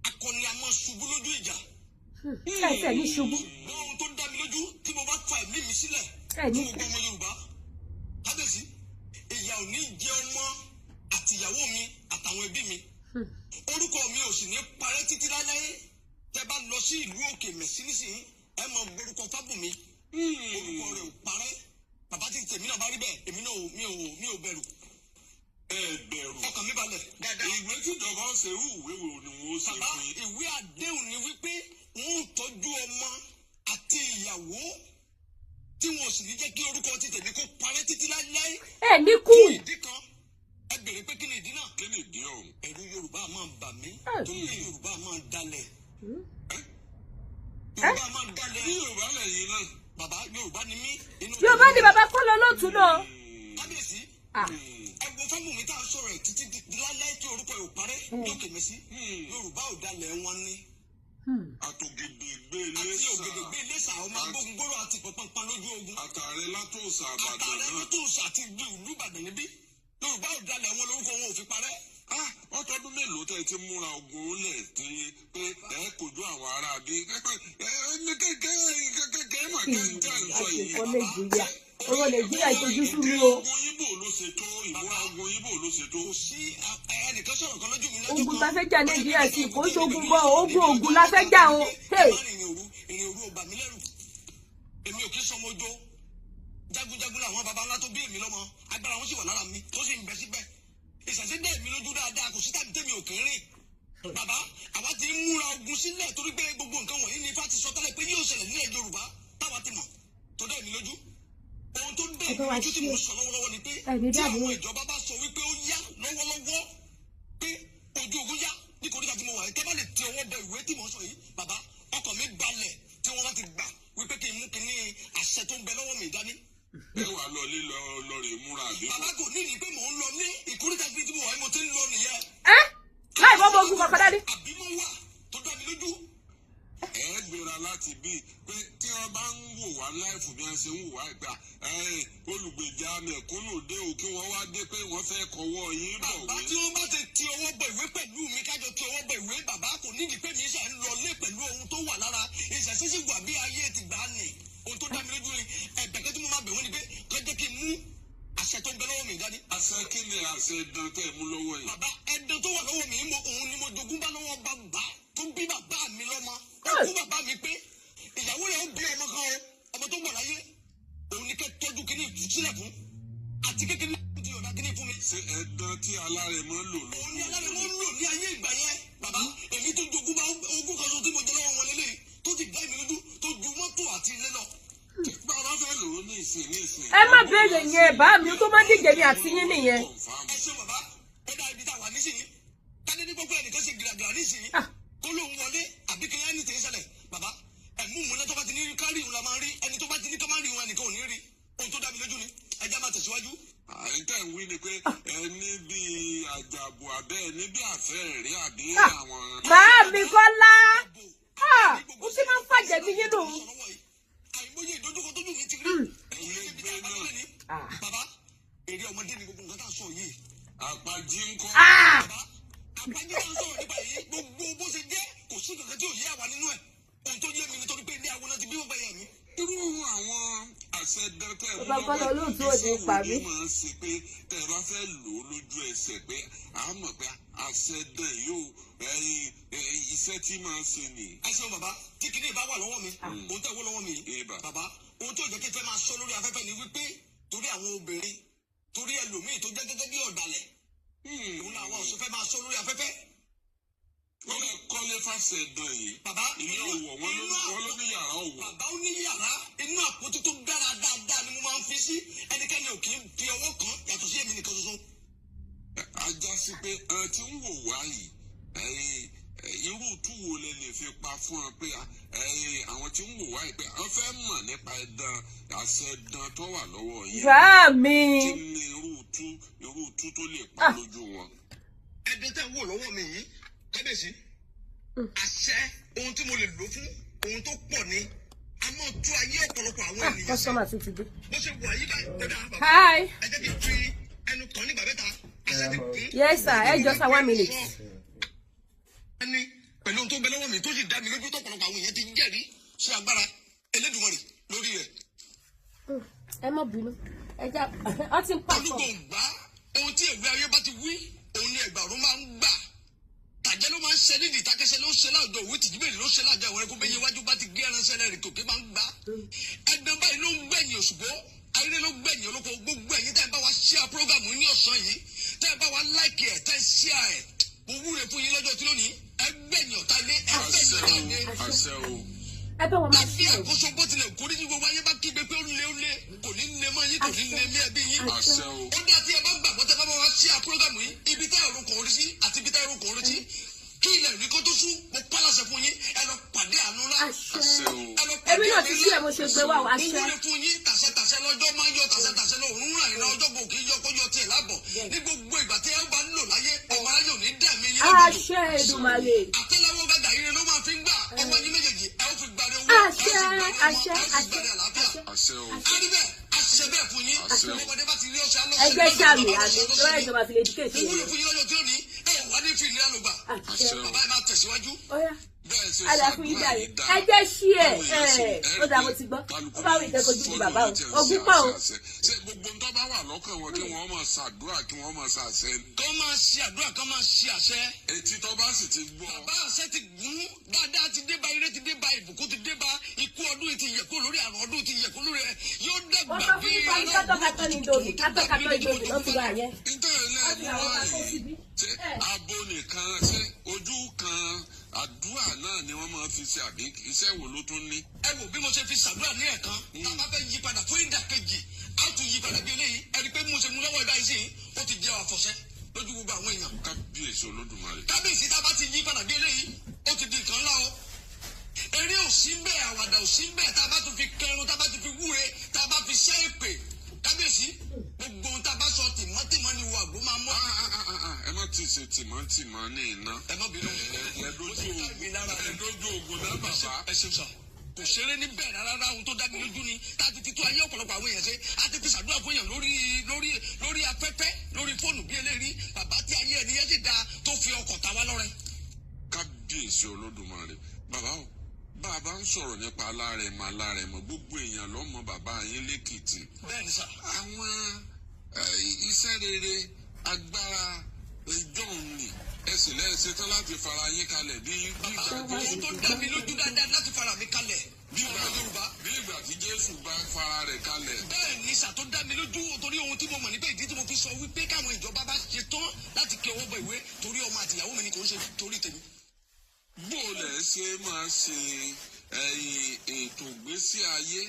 akọni a máa ṣubú lójú ìjà. ẹsẹ̀ ní ṣubú. ohun tó dá mi lójú tí mo bá fa ẹ̀mí mi sílẹ̀ ní gbogbo ọmọ Yorùbá kábíyèsí ìyà ò ní jẹ ọmọ àtìyàwó mi àtàwọn ẹbí mi orúkọ mi ò sì ní parẹ́ títí láyé tẹ bá lọ sí ìlú òkè mẹ̀sí nísìnyí ẹ mọ orúkọ Fábùnmi orúkọ rẹ̀ ò parẹ́ bàbá tí tèmi náà bá rí bẹ́ẹ̀ èmi náà mi ò bẹ̀rù. ẹ bẹ̀rù ọkàn mi balẹ̀ dáadáa. ìwé tíjọba ń ṣe irú ìwé wo ni wọ́n ṣe fún yín. ìwé àdéhùn ni wípé wọ́n ń tọ́jú ọmọ àti ìyàwó tí wọn ò sì ní jẹ́ kí orúkọ ti tèmi kó parẹ́ títí láéláé. ẹ ní kú. fún ìdí kan ẹ bèrè pé kí ni ìdí náà. kí ni ìdí ọ̀hún. ẹ̀rù Yorùbá máa bà mí torí Yorùbá máa dalẹ̀. Yorùbá máa dalẹ̀. Yorùbá lẹ́yìn náà. Bàbá Yorùbá ni mí. Yorùbá ni bàbá kọ́ lọ lóòtú náà. Kábíyèsí. Ẹ wo fọ́ọ̀mù mi tá a sọ̀rọ̀ ẹ̀ títí láíláí tí orúkọ yóò parẹ́ lókè mẹ́sí. Yorùbá ò dalẹ̀ wọn ni. Àtògèdègbè Iléṣà. Àti ògèdègbè Iléṣà ọmọ agbóhùngbòrò àti pọ̀pọ̀npọ̀ lójú ogun. Àtàrẹ látòsà Àbàdàn náà. Àtàrẹ látòsà àti ìlú Ìbàdàn níbí. Yorùbá ò dalẹ̀ wọn lórúkọ wọn ò fi parẹ́. Ọtọdún mélòó tẹ́ ti múra ogun lẹ̀ tí pé ẹ kojú àwọn ará bí kékeré mà kẹ́ ń tẹ̀ ń sọ yìí. Owó Nàìjíríà ìtọ́jú fún mi o. Ogun Ìgbò ló ṣe tó ìmúra ogun Ìgbò ló ṣe tó. Kò sí ẹnìkan sọ̀rọ̀ kan lójú mi lọ́jọ́ kan. Ogun la fẹ́ jà Nàìjíríà sí kò ń ṣogun bọ́ ogun la fẹ́ jà o. Ìrìn òru ò bà mí lẹ́rù. Èmi ò kí sọmọ ojó. Jagunjagun làwọn baba ńlá tó bí èmi lọ́mọ. Agbára wọn sì wà lára mi tó sì ń bẹ síbẹ̀. Ìṣàṣẹ́dẹ̀ mi lójú dáadáa kò sí tàbí tèmi ò kéré. Bàbá àwa ti ń múra ogun sílẹ̀ torí pé gbogbo nǹkan wọ̀nyí ni Ifá ti sọ tẹ́lẹ̀ pé yóò ṣẹlẹ̀ nílẹ̀ Yorùbá táwa ti mọ̀ tó dẹ̀ mí lójú. Ohun tó dẹ̀ mí lójú tí mo sọ lọ́wọ́lọ́wọ́ ni pé tí àwọn ìjọba bá sọ wípé ó yá lọ́wọ́lọ́wọ́ pé ojú ogun yá ní kòríta tí mo wà yìí tẹ́ bá lè ti ọwọ́ bẹ ìwé tí mo sọ yìí bàbá ọkàn mi balẹ̀ tí wọ́n bá ti gbà wípé kí n mú kíní àṣẹ tó ń bẹ lọ́wọ́ mi dání ẹ wà lọ lílọ lọrẹ múra àbí. bàbá kò ní ìdí pé mò ń lọ ní ìkórìtà bíi tí mo wà ní mo ti ń lọ nìyẹn. láì bọ́ ogun kankan dání. àbí mo wà tó dá mi lójú. ẹ gbéra láti bí pé tí wọn bá ń wò wá láìfù bí wọn ṣe ń wò wá ìgbà olùgbèjà mẹ̀kúnnù dé o kí wọn wá dé pé wọn fẹ́ kọ́wọ́ yín bọ̀ wé. bàbá tí wọn bá ti ti ọwọ́ bọ ìwé pẹ̀lú mi kájọ ti ọwọ́ bọ ìwé bàbá kò nídìí pé mi ṣe ń lọ lé pẹ̀lú ohun tó wà lára ìṣẹ̀ṣẹ̀ṣẹ̀ wà bí ayé ti gbà á nì ohun tó dá mi lójú ni ẹ̀bẹ̀kẹ́ tí mo máa bẹ̀ wọ́n ni pé kọ́jẹ́ kí n mú àṣẹ tó ń bẹ lọ́wọ́ mi dání. àṣẹ kí ni àṣẹ ẹ̀dán tẹ̀ mú lọ́wọ́ yìí. bàbá ẹ̀dán tó wà lọ́wọ́ mi òun ni mo jogún bá lọ́wọ́ bàbá tó bí bàbá mi lọ́mọ ó kú bàbá mi pé ìyàwó rẹ̀ ó bí ọmọ kan ọmọ tó gbọ̀ láyé òun ni kẹ́ tọ́jú kíní ìtúsílẹ̀ fún àti kékeré ti yọ̀dá kíní fún mi. ṣé ẹ̀dán tí alárẹ̀mọ́ lò lọ. òun ni alárẹ̀mọ́ lò ní ayé ìgbà yẹn bàbá èmi tó jogún bá ogún kan so tí mo jẹ lọ́wọ́ wọn lélẹ́yìí tó ti dá mi lójú tó ju mọ́tò àti ilé lọ. bàbá fẹ́ lò ó ní ìsìn ní ìsìn. ẹ má béèrè yẹn bá mi tó má díje ní àti yín nìyẹn. ẹ ṣe bàbá ó dá ibi tá a wà nísìnyí ká ní gbogbo ẹnìkan ṣe gìràgìrà nísìnyí kó lóun wọlé àbí kí ẹni tẹ̀ ṣẹlẹ̀ bàbá ẹ̀mú múlẹ̀ tó bá ti ní kárí ìhun la máa rí ẹni tó bá ti ní ká má rí ìhun ẹnìkan ò ní rí ohun tó dá mi lójú ni ẹja máa tẹ̀síwájú. àìtẹ́ ń wí ni pé ẹni bíi àjàbù abẹ́ ẹni bí àfẹ́ rí àbí àwọn. màá mi Kọ́lá ó sì máa ń fàjẹ́ mi yín nù. àìmọye ìdójúkọ tójú mi ti rí. ẹ̀yin ẹgbẹ́ náà bàbá èrè ọmọdé ni gbogbo nǹkan tá a sọ yìí. àpàjì ń kọ́. bàbá àpàjì máa ń sọ̀rọ̀ nípa yìí gbogbo bó ṣe jẹ́ kò sí kankan tí ò yé àwa nínú ẹ̀ ohun tó yé mi nítorí pé ilé àwọn náà ti bí wọn bá yẹ mi. irú àwọn àṣẹ dẹ́tẹ̀ mú lọ́wọ́ ìgbésẹ̀ wo ni máa ń ṣe pé tẹ́ ẹ bá fẹ́ lò ó lójú ẹsẹ̀ pé à á mọ̀ pé àṣẹ dẹ̀ yóò iṣẹ́ tí máa ń ṣe nì. ẹ ṣeun bàbá tí kìnìún bá wà lọ́wọ́ mi ohun tẹ́ wó lọ́wọ́ mi bàbá ohun tó jẹ́ kí n fẹ́ máa sọ lórí afẹ́fẹ́ ni wípé torí àwọn obìnrin torí ẹlòmíì tó jẹ́ gẹ́gẹ́ bí ọ̀dàlẹ̀ òun làwọn ọ̀sùn fẹ́ máa sọ lórí afẹ́fẹ́. wọ́n lè kọ́lé fàṣẹ dán yìí. bàbá ilé ọ̀wọ̀ wọn ló ní yàrá ọ̀wọ̀. bàbá ó ní yàrá inú àpótí tó dára dáadáa ni mo máa ń fi sí ẹnikẹ́ni ò kì í fi ọwọ́ kan yàtọ̀ sí èmi nìkan ṣoṣo. ajá sí pé tí ń wò wá yìí irú túwò lè fi pa fún ọ pé àwọn tí ń wò wá yìí pé wọ́n fẹ́ mọ̀ nípa ẹ̀dán àṣẹ ẹ̀dán tó wà lọ́wọ́ yìí. bá mi. kí ni irú tú tó lè pa lójú wọn. ẹ̀dán tẹ́ ń wò lọ́wọ́ mi yìí kábíyèsí àṣẹ ohun tí mo lè lò fún ohun tó pọ̀ ni a máa tú ayé ọ̀pọ̀lọpọ̀ àwọn ènìyàn. kọ́sọ́mà tún ti dé. bó ṣe wà yí báyìí tẹ́lẹ̀ àwọn bàbá ẹ jẹ́ kí n fi ẹnu kàn nígbà mẹ́ta àṣẹ ti kún. yes sir ẹ jọ sá 1 minute. ẹni pẹ̀lú ohun tó bẹ lọ́wọ́ mi tó sì dá mi lójú tọ̀pọ̀lọpọ̀ àwọn èèyàn ti ń jẹ́rìí sí agbára Elédùmarè lórí rẹ̀. ẹ má bínú ẹ já ọ ti ń pa olùgbò ń gbá ohun tí ẹgbẹ́ ayé bá ti wí òun ni ẹgbàrún máa ń gbà tàjẹ́ ló máa ń ṣe nídìí ìtakẹ́sẹ́ ló ń ṣe láàjọ òwe tìjúbẹ̀rẹ̀ ló ń ṣe láàjọ ìwọ̀n ẹ̀kọ́ bẹ́yẹ iwájú bá ti gbé ẹranṣẹ́ rẹ̀ tòkè máa ń gbà ẹ̀dán báyìí ló ń gbẹ̀yìn òṣùbọ́ ayé ló gbẹ̀yìn olóko gbogbo ẹ̀yin tẹ́ ẹ bá wa ṣíà prógámù ní ọ̀sán yìí tẹ́ ẹ bá wa láìkì ẹ̀ tẹ́ ẹ ṣíà ẹ̀ mo wúre fún yín lọ́jọ́ tí lónìí ẹ gbẹ̀yìn ọ̀tá ilé ẹ gbẹ̀yìn ọ̀tá ilé ẹ bẹ wọn máa fi àkóso bó tilẹ̀ kórí ní gbogbo ayé bá kígbe pé ó lé kò ní lé mọ́ yín kò ní lé mí ẹbí yín ó dá tí ẹ bá gbàgbọ́ tẹ́ bá bá wa ṣíà prógámù yìí ibi tá ẹ̀rọ kò rí sí àti ibi tá ẹ̀rọ kò rí sí kí ilẹ̀ rí kó tó sú mo pálásẹ fún yín ẹ lọ pàdé àánú lá. èmi náà ti sí ẹ mo ṣe gbé wá wá ṣe. mo wúlò fún yín tàṣẹtàṣẹ lọ́jọ́ máa ń yọ tàṣẹtàṣẹ lọ òun ràn yín náà ọjọ́ gbòógì yọ kó yọ tiẹ̀ lábọ̀ ní gbogbo ìgbà tí ẹ bá ń lò láyé ọmọ ayé ò ní dẹ̀mí yín lọ́dún. àṣẹ Èdùmàrè. àtẹ́lẹwọ́ gàdà ire ló máa fi ń gbà ọmọ yín méjèèjì ẹ ó fi gbàdé owó àṣẹ àṣẹ àṣẹ àṣẹ àṣẹ bẹ́ẹ̀ fún yín ọmọdé bá ti rí ọṣẹ alọ́ṣẹ ẹgbẹ́ sàmì àmì lọ́wọ́ ìjọba fi lè dìkẹ́ sí i. ìwúlò fún yín lọ́jọ́ tí ó ní ẹ wà ní fi ìlera ló gbà bàbá ẹ máa tẹ̀síwájú. àlàfo yìí dà yìí ẹ jẹ́ ṣí ẹ̀ ó dà mo ti gbọ́ ó bá wí ìtẹ́kọ̀ọ́ ju bàbá o ogún pọ̀ o. ṣé gbogbo ń tọ́ bá wà lọ́kàn wọn kí wọ́n máa ṣàdúrà kí wọ́n máa ṣàṣẹ. kọ́ máa ṣe àdúrà kọ́ máa ṣe àṣẹ. etí tó bá sì ti gbọ́. bàbá àṣẹ ti gún dáadáa ti dé bá ire ti dé bá ìbùkún ti dé bá ikú ọdún ti yẹ kó lórí àrùn ọdún ti yẹ kó lórí ẹ yóò dàgbà bí kátọ́kátọ́ ni dòdò kátọ́kátọ́ ni dòdò ló ti wà yẹn. ṣé abo nìkan ṣé ojú kan àdúrà náà ni wọ́n máa fi ṣe àbí iṣẹ́ wo ló tún ní. ẹ wò bí mo ṣe fi ṣàdúrà ní ẹ̀kan tá a bá fẹ́ yí padà fún ìdàkejì a ó tún yí padà bí eléyìí ẹni pé mo ṣe mú lọ́wọ́ ìbáyìí sí ó ti jẹ́ àfọ̀ṣẹ́ lójú gbogbo àwọn èèyàn. kábíyèsí Olódùmarè. kábíyèsí tá a bá ti yí padà bí eléyìí ó ti di nǹkan ńlá o. eré ò sí bẹ́ẹ̀ àwàdà ò sí bẹ́ẹ̀ tá a bá tún fi kẹrun tá a bá tún fi wúre tá a bá fi ṣẹ́ èpè tìmọ́tìmọ́ ní iná. ẹ má bínú ẹ̀ẹ́dójú ogun náà bàbá. ẹ ṣeun sà kò ṣeré ní bẹ́ẹ̀ rárá ohun tó dá mi lójú ni tá a ti tó ayé ọ̀pọ̀lọpọ̀ àwọn èèyàn ṣe a ti ṣàdúrà fún èèyàn lórí afẹ́fẹ́ lórí fóònù bí eléyìí bàbá tí ayé ẹni yẹn ti da tó fi ọkọ̀ ta wá lọ́rẹ. kábíyèsí olódùmarè bàbá o bàbá ń sọ̀rọ̀ nípa alárẹ̀mọ gbogbo èèyàn lọ́mọ bàbá yín lẹ́kìtì. bẹ́ẹ̀ni sà. àwọn iṣẹ́ rere agbára ìjọ́un ni ẹsìn lẹ́sẹ̀ tán láti fara yín kalẹ̀ bí ìgbà ohun tó dá mi lójú dáadáa láti fara mi kalẹ̀ bí ìgbà tí Jésù bá fara rẹ̀ kalẹ̀. bẹ́ẹ̀ ni sà tó dá mi lójú torí ohun tí mo mọ̀ níbẹ̀ ìdí tí mo fi sọ wípé káwọn ìjọba bá ṣe tán láti kí ọwọ́ bọ ìwé torí ọmọ àtìyàwó mi ni kò ń ṣe torí tèmi. bó o lẹ̀ ṣe máa ṣe ètò ìgbésí ayé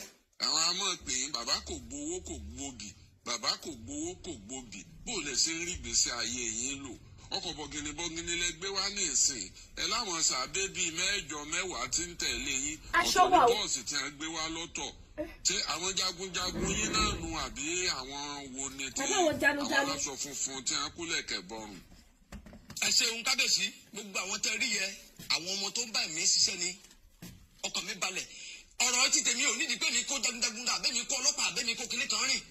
àwọn amọ̀ pé bàbá kò gbowó kò gbòbì bàbá kò gbowó kò gbòbì bó o lẹ̀ ṣe ń rí ìgbésí ayé yín lò ọkọ̀ bọ̀gìnì lẹ́gbẹ́ wá ní ìsìn ẹ láwọn sàbẹ́ bíi 8-10 tí ń tẹ̀lé yín ọ̀tọ̀ ní bọ́ọ̀sì tí wọ́n gbé wá lọ́tọ̀ ṣé àwọn jagunjagun yín náà nu àbí àwọn wo ni tí àwọn aláṣọ funfun tí wọ́n kúlẹ̀ kẹ̀bọ̀rùn. ẹ ṣeun kábíyèsí gbogbo àwọn tẹ rí yẹ àwọn ọmọ tó ń bá mi ṣiṣẹ́ ni ọkàn mi balẹ̀ ọ̀rọ̀ ti tèmi ò nídìí pé mi kó jagunjagun àbẹ́mi kó ọlọ́pàá àbẹ́mi kó kinní kan rìn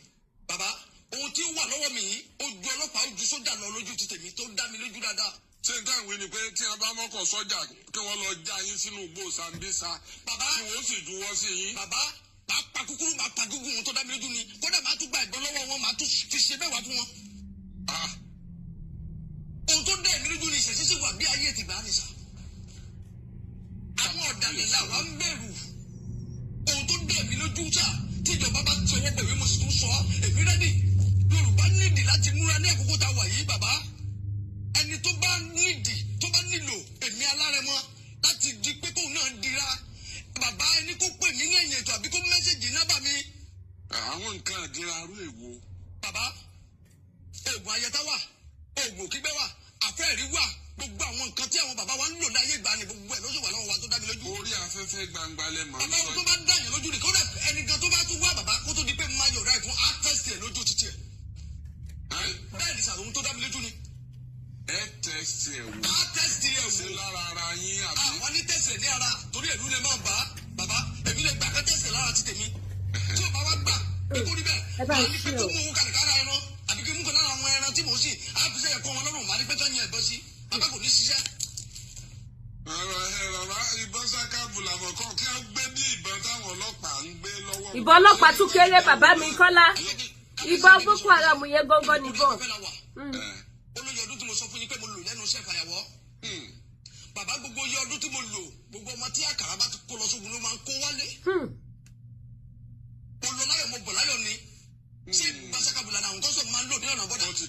bàbá ohun tí ó wà lọ́wọ́ mi yìí ó ju ọlọ́pàá ó ju sójà lọ lójú ti tèmi tó dá mi lójú dáadáa. ṣé nǹkan ìwé ni pé tí a bá mọ́kọ̀ sọ́jà kí wọ́n lọ já yín sínú igbó Sambisa bàbá tí wọ́n sì juwọ́ sí yín. bàbá máa pa kúkúrú máa pa gúgú ohun tó dá mi lójú ni kódà máa tún gba ìbọn lọ́wọ́ wọn máa tún fi ṣe bẹ́ẹ̀ wá fún wọn. ohun tó dá mi lójú ni ìṣẹ̀ṣẹ̀ sì wà bí ayé ti gbà á nìṣà. àwọn ọ̀dàlẹ̀ làwa ń bẹ̀rù ohun tó dá mi lójú sà tíjọba bá ti ọwọ́ pẹ̀lú mo sì tún sọ èmi rẹ́dì Yorùbá nídìí láti múra ní àkókò tá a wà yìí bàbá ẹni tó bá nídìí tó bá nílò èmi alárẹ̀mọ láti di pé kóun náà dira bàbá ẹni kó pè mí ní ẹ̀yìn ètò àbí kó mẹ́sẹ̀gì náà bà mí. àwọn nǹkan àdìrà arú èwo. bàbá oògùn ayẹta wà oògùn òkígbẹ́ wà àfẹ́ẹ̀rí wà gbogbo àwọn nǹkan tí àwọn bàbá wa ń lò láyé ìgbà ni gbogbo ẹ̀ ló sì wà lọ́wọ́ wa tó dá mi lójú. orí afẹ́fẹ́ gbangba lẹ mọ̀ bàbá tó bá dáyàn lójú ni kódà ẹni gan tó bá tún wá bàbá kó tó di pé máa yọ̀ọ̀dá ìfún á tẹ́sítì ẹ̀ lójú títì ẹ̀. bẹ́ẹ̀ ni sàlóhun tó dá mi lójú ni. ẹ tẹ́sítì ẹ̀ wò. á tẹ́sítì ẹ̀ wò. sí lára ara yín àbí. àwọn ní tẹ́sítì ní ara torí ìlú lè máa bá bàbá èmi lè gbà kẹ́ tẹ́sítì lára ti tèmi. tí ò bá wá gbà ikú rí bẹ́ẹ̀ máa ní pé tó mú owó kàlùkàrà ẹran àbí kí mú kan lára àwọn ẹran tí mò ń sìn á fi sẹ́yẹ̀ kọ́ wọn lọ́rùn máa ní pé tó ń yẹ ẹ̀bọ sí bàbá kò ní ṣiṣẹ́. Bàbá ìbọn sákàbù làwọn kan kí wọ́n gbé bí ìbọn táwọn ọlọ́pàá ń gbé lọ́wọ́. ìbọn ọlọ́pàá tún kéré bàbá mi Kọ́lá ìbọn Boko Haram yẹn gángan nìbọn. olóyè ọdún tí mo sọ fún yín pé mo lò lẹ́nu iṣẹ́ ìfàyàwọ́ bàbá gbogbo iye ọdún tí mo lò gbogbo ọmọ tí àkàrà bá ti kó lọ sógun ló máa ń kó wálé. mo lọ láyọ̀ mo bọ̀ láyọ̀ ni ṣé gbàsákàbùlà náà nǹkan sọ máa ń lò ní ọ̀nà bọ́dà. ó ti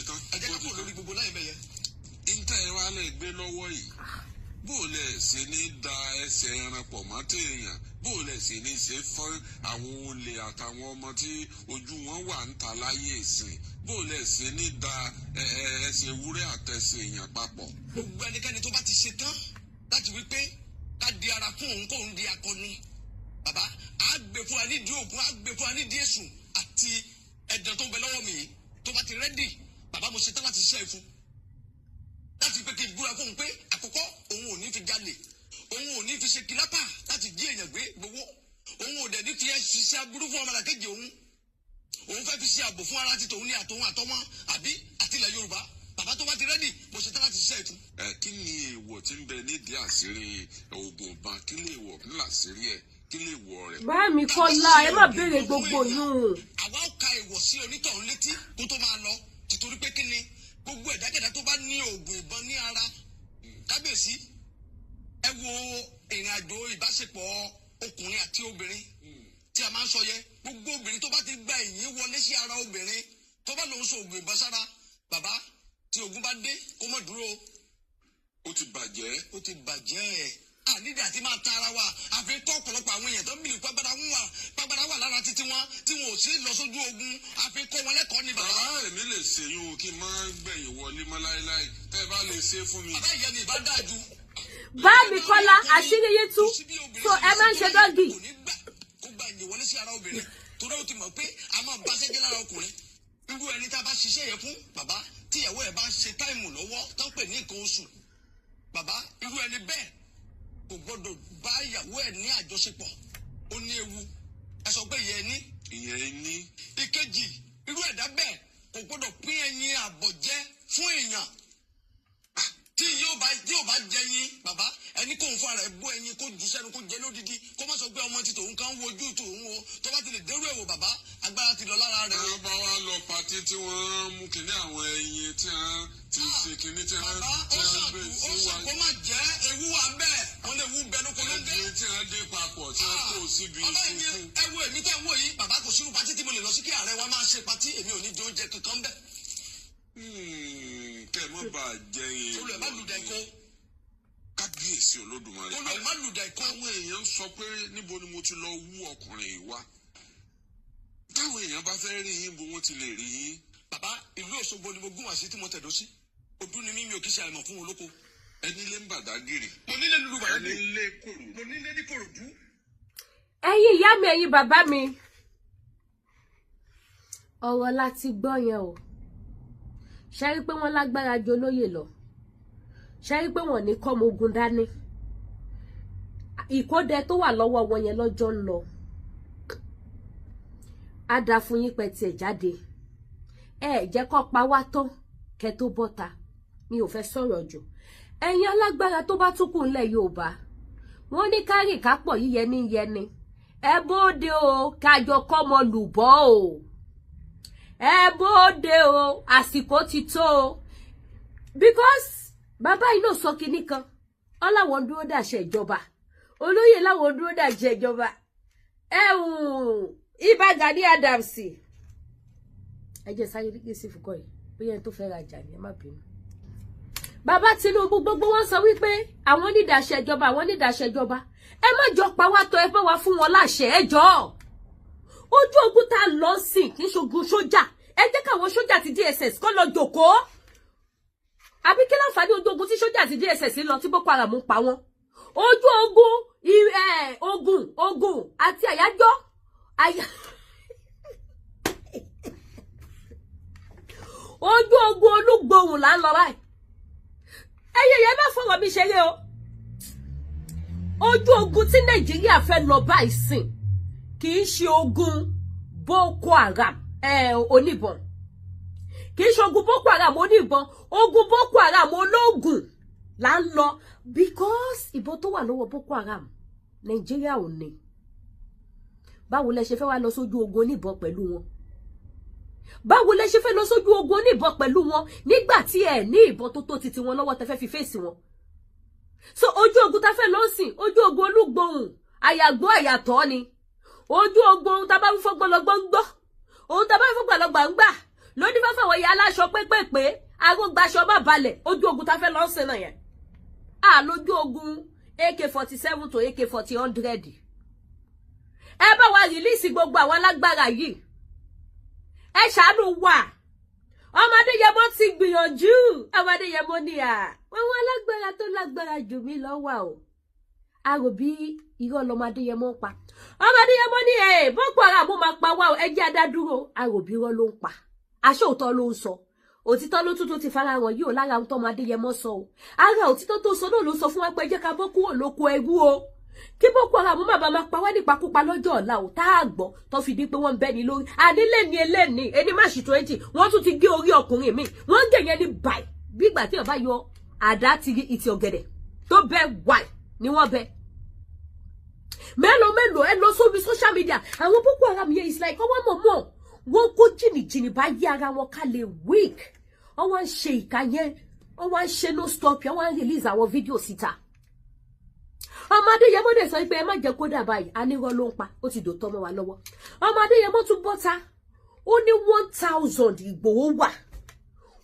tán. ẹ jẹ́ ká kúrò lórí gbogbo láyé bẹ́yẹ. ìntẹ́ ẹ wá lè gbé lọ́wọ́ yìí bó o lè ṣe ní da ẹsẹ̀ ẹran pọ̀ mọ́ téèyàn bó o lè ṣe ní ṣe fún àwọn olè àtàwọn ọmọ tí ojú wọn wà ń ta láyé ìsìn bó o lè ṣe ní da ẹsẹ̀ ewúrẹ́ àtẹsẹ̀ èèyàn papọ̀. gbogbo ẹnikẹ́ni tó bá ti ṣe tán láti wí pé ká di ara fún òun kóun di akọni bàbá á gbé fún wa nídìí òògùn á gbé fún wa nídìí èṣù àti ẹ̀dàn tó ń bẹ lọ́wọ́ mi yìí tó bá ti rẹ́dì bàbá mo ṣe tán láti ṣiṣẹ́ ìfún láti pé kí n búra fún un pé àkọ́kọ́ òun ò ní fi jalè òun ò ní fi ṣe kìlápà láti jí èèyàn gbé gbowó òun ò dẹ̀ ní fi ṣiṣẹ́ aburú fún ọmọlàkejì òun fẹ́ fi ṣe ààbò fún ara ti tòun ní àtòun àtọmọ àbí àtìlẹ̀ Yorùbá bàbá tó bá ti rẹ́dì mo ṣe tán láti ṣiṣẹ́ ìtú. kí ni èèwọ̀ tí ń bẹ nídìí àṣírí oògùn ìbọn kí lè wọ̀ kí làṣírí ẹ̀ kí lè wọ̀ rẹ̀. bá mi Kọ́lá ẹ má béèrè gbogbo yún. àwa ó ka èèwọ̀ sí onítọ̀hún létí kó tó máa lọ títorí pé kí ni gbogbo ẹ̀dákẹ́dá tó bá ní oògùn ìbọn ní ara kábíyèsí ẹ wo ìrìn àjò ìbáṣepọ̀ ọkùnrin àti obìnrin tí a máa ń sọ yẹ gbogbo obìnrin tó bá ti gba ìyín wọlé sí ara obìnrin tó bá lòun sọ oògùn ìbọn sára bàbá tí ogun bá dé kó má dúró. ó ti bàjẹ́. ó ti bàjẹ́ ẹ̀ ànídìí àti máa ta ara wa àfi kọ́ ọ̀pọ̀lọpọ̀ àwọn èèyàn tó ń bìlì pàgbára wà lára títí wọn tí wọn ò sí lọ sójú ogun àfi kọ́ wọn lẹ́kọ̀ọ́ ni bàbá. bàbá èmi lè ṣèyún kí n má gbẹ̀yìn wọlé mọ́ láéláé tẹ́ ẹ bá lè ṣe fún mi. bàbá ìyẹn ni ìbá dáa ju. bá mi Kọ́lá àṣírí yín tú so ẹ máa ń ṣe dọ́gì. kò ní gbà kó gba ìyẹn wọlé sí ara obìnrin torí ó ti mọ̀ pé a máa bá ṣẹ́jẹ́ lára ọkùnrin irú ẹni tá a bá ṣiṣẹ́ yẹn fún bàbá tí ìyàwó ẹ̀ bá ń ṣe táìmù lọ́wọ́ tán pè ní nǹkan oṣù bàbá irú ẹni bẹ́ẹ̀ kò gbọ́dọ̀ bá ìyàwó ẹ̀ ní àjọṣepọ̀ ó ní ewu ẹ sọ pé ìyẹn ní. ìkejì irú ẹ̀dá bẹ́ẹ̀ kò gbọ́dọ̀ pín ẹyin àbọ̀jẹ́ fún èèyàn tí yóò bá jẹ yín bàbá ẹni kò ń fún ara ẹ bó ẹyin kó jù sẹ́nu kó jẹ lódìdí kó má sọ pé ọmọ ti tòun kan ń wojú tòun o tó bá ti lè dérú ẹ̀wò bàbá agbára ti lọ lára rẹ̀. wọ́n bá wá lọ pàtí tí wọ́n mú kinní àwọn ẹyin tí wọ́n ti ṣe kinní tí wọ́n gbé sí wa. ó ṣàkó má jẹ́ ewu wa bẹ́ẹ̀ wọ́n lè wú bẹnu kó ló ń gé. ẹyin tí wọ́n dé papọ̀ tí wọ́n kó síbi ìsìnkú. ẹ wo èmi tẹ́ ń wò yìí bàbá kò sínú pàtí tí mo lè lọ sí kí ààrẹ wa máa ṣe pàtí èmi ò ní jẹ oúnjẹ kankan bẹ́ẹ̀. kẹ́ ẹ má bàa jẹ yín. olùẹ̀ má lùdà ikó. kábíyèsí olódùmarè. olùẹ̀ má lùdà ikó. àwọn èèyàn sọ pé níbo ni mo ti lọ wú ọkùnrin yìí wá. táwọn èèyàn bá fẹ́ rí yín bó wọ́n ti lè rí yín. bàbá ìlú Òṣogbo ni mo gún wá sí tí mo tẹ̀dó sí. odú ni mímí ò kí ṣe àìmọ̀ fún olóko. ẹni lé ń Bàdágìrì. mo nílé lulu Bàdágìrì. ẹni lé Kòròdú. mo nílé ní Kòròdú. ẹ̀yin ìyá mi ẹ̀yin bàbá mi ọ̀rọ̀ láti gbọ́ yẹn o ṣe rí pé wọ́n lágbára ju olóyè lọ ṣe rí pé wọ́n ní kọ́mọ ogun dání ìkódẹ tó wà lọ́wọ́ wọn yẹn lọ́jọ́ ń lọ á dá fún yín pẹ́ tiẹ̀ jáde jẹ́ kó pa wá tán kẹ́ tó bọ́ta mi ò fẹ́ sọ̀rọ̀ jù ẹ̀yin alágbára tó bá tún kù ńlẹ̀ Yorùbá wọ́n ní kárì kápọ̀ yíyẹni yẹni ẹ bóde o kájọ kọ́mọ lùbọ́ o ẹ bóde o àsìkò ti tó o because bàbá yìí náà sọ kinní kan ọláwọn dúró dàṣẹ ìjọba olóyè láwọn dúró dàṣẹ ìjọba Ìbà Gani Adams ẹ jẹ́ sáré rí sí fúkọ yìí bóyá ẹni tó fẹ́ rajà ni ẹ má bínú. Bàbá Tinubu gbogbo wọn sọ wípé àwọn onídàáṣẹ ìjọba ẹ má jọ pa wá tó ẹ fẹ́ wá fún wọn láṣẹ ẹ jọ ojú ogun tá lọ sìn kì í ṣogun sójà ẹ jẹ́ káwọn sójà ti DSS kó lọ jókòó àbí kí láǹfààní ojú ogun tí sójà ti DSS lọ tí Boko Haram pa wọn ojú ogun àti àyájọ́ ojú ogun olúgbòhùn là ń lọ báyìí ẹyẹ bá fọwọ́ mi ṣeré o ojú ogun tí Nàìjíríà fẹ́ lọ báyìí sìn kì í ṣe ogun Boko Haram oníbọn kì í ṣe ogun Boko Haram oníbọn ogun Boko Haram ológun là ń lọ because ìbọn tó wà lọ́wọ́ Boko Haram Nàìjíríà ò ní báwo lẹ ṣe fẹ́ wá lọ sójú ogun oníbọn pẹ̀lú wọn báwo lẹ ṣe fẹ́ lọ sójú ogun oníbọn pẹ̀lú wọn nígbà tí ẹ ní ìbọn tó tó titi wọn lọ́wọ́ tẹ́ fẹ́ fi fèsì wọn so ojú ogun tá fẹ́ lọ sìn ojú ogun olúgbòhùn àyàgbọ́ àyàtọ̀ ni ojú ogun ohun tá bá fi fọ́gbọ́lọgbọ́ ń gbọ́ ohun tá bá fi fọ́gbọ́lọgbà ń gbà lóní fáfáwọn ìyá aláṣọ pépèpé arógbàṣọ má balẹ̀ ojú ogun tá fẹ́ lọ sìn náà yẹn lójú ogun AK-47 to AK-100 ẹ bá wa rìlíìsì gbogbo àwọn alágbára yìí ẹ ṣàánú wa ọmọdé yẹmọ ti gbìyànjú ọmọdé yẹmọ ní àwọn alágbára tó lágbára jù mí lọ wà o arò bí irọ́ lọmọdé yẹmọ ń pa ọmọdé yẹmọ ní Boko Haram máa pa wá o ẹ jẹ́ adádúró arò bí irọ́ ló ń pa aṣọ òótọ́ ló ń sọ òtítọ́ ló tún ti fara hàn yìí ò lára ohun tọmọdé yẹmọ sọ o ara òtítọ́ tó sọ náà ló sọ fún wa pé ẹ jẹ́ ká bọ́ kúrò lóko ẹrú o kí Boko Haram má bàa máa pa wá nípakúpa lọ́jọ́ ọ̀la ò tá a gbọ́ tó fi di pé wọ́n ń bẹ́ ni lórí àdílé ni eléni ẹni máàṣì 20 wọ́n tún ti gé orí ọkùnrin mi wọ́n ń gẹ̀yẹ́ ní báyìí bí ìgbà tí ọba yọ àdá ti ìtì ọ̀gẹ̀dẹ̀ tó bẹ́ wáì ni wọ́n bẹ́ mélòó ẹ lọ sórí social media àwọn Boko Haram yẹn is like ọwọ́ mọ̀mọ́ wọ́n kó jìnnìjìnnì bá yí ara wọn ká lè weak wọ́n wá ń ṣe ìka yẹn wọ́n wá ń ṣe no stop yẹn wọ́n wá ń release àwọn fídíò síta ọmọdé yẹmọ dẹ̀ sọ pé ẹ má jẹ́ kó dà báyìí anírọ́ ló ń pa ó ti dòótọ́ mọ́ wa lọ́wọ́ ọmọdé yẹmọ tún bọ́ta ó ní 1000 Ìgbòho wà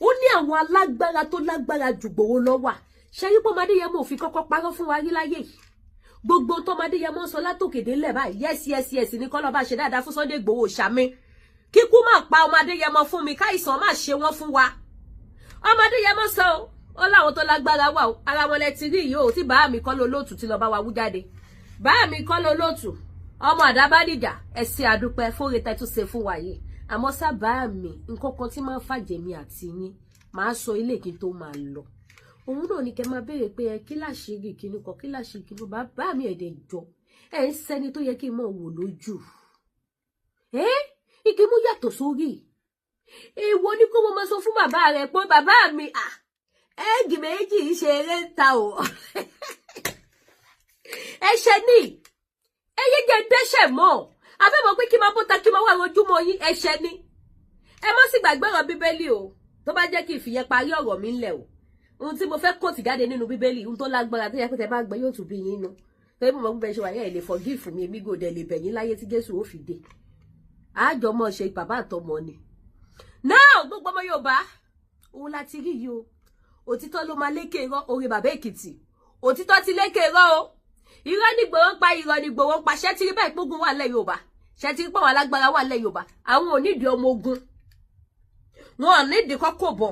ó ní àwọn alágbára tó lágbára jù Ìgbòho lọ wà ṣe yí pé ọmọdé yẹmọ ò fi kọ́kọ́ parọ́ fún wa rí láyé yìí gbogbo tọmọdé yẹmọ sọ látòkèdè ńlẹ̀ báyìí yes ní kọ́lọ́ bá ṣe dáadáa fún Sunday Ìgbòho ṣàmì kíkú má pa ọmọdé yẹmọ fún mi káìsàn má ṣe wọ́n fún wa ọmọdé yẹmọ sọ ó láwọn tó lágbára wà ó ara wọn lẹ ti rí yìí ó tí bàá mi kọ́ ló lóòtù tí lọ bá wa wú jáde bàá mi kọ́ ló lóòtù ọmọ àdábádìjà ẹ̀sìn àdúpẹ́ fóore tẹ́tù ṣe fún wa yìí àmọ́ sábàá mi nǹkan kan tí máa ń fàjẹ̀mí àti yín màá sọ ilé kí n tó máa lọ. Òun náà ni kẹ́ máa béèrè pé ẹ kí láṣìírí kíní kan kí láṣìírí kíní bàbá mi ẹ̀dẹ̀ jọ ẹ̀ ń sẹ́ni tó yẹ kí n mọ̀ wò lójú. Igi mú yàtọ̀ sórí. Èwo ni kó mo máa sọ fún bàbá rẹ̀ pé bàbá mi ẹ́ẹ̀gì méjì ṣe eré ń ta o. Ẹ̀ṣẹ̀ ni ẹyẹ jẹ́ dẹ́ṣẹ̀ mọ́ abẹ́mọ̀ pé kí máa bọ́ta kí máa wà lójúmọ́ yín ẹ̀ṣẹ̀ ni. Ẹ má sì gbàgbé ọ̀rọ̀ bíbélì o tó bá jẹ́ kí ìfìyẹn parí ọ̀rọ̀ mi ńlẹ̀ o. Ohun tí mo fẹ́ kóòtù jáde nínú bíbélì ohun tó lágbára tó yẹ pé tẹ bá gbé yóò tún bí yín nú. Torí mo mọ̀ pé bẹ́ẹ̀ ṣe wà yẹn lè forgive mi èmi gòdè lè bẹ̀yìn láyé tí Jésù ó fi dé. Àjọ mọ̀ ṣe bàbá àtọmọ ni. Now gbogbo ọmọ Yorùbá òun láti rí yìí o. Òtítọ́ ló máa lékè irọ́ orí bàbá Èkìtì. Òtítọ́ ti lékè irọ́ o. Irọ́ ni Ìgbòho ń pa irọ́ ni Ìgbòho ń pa ṣẹ́ tí rí báyìí pógun wà lẹ́ Yorùbá. Ṣẹ́ tí rí pọ̀ wà lágbára wà lẹ́ Yorùbá. Àwọn ò nídìí ọmọ ogun. Wọn ò nídìí kọ́kọ́ bọ̀.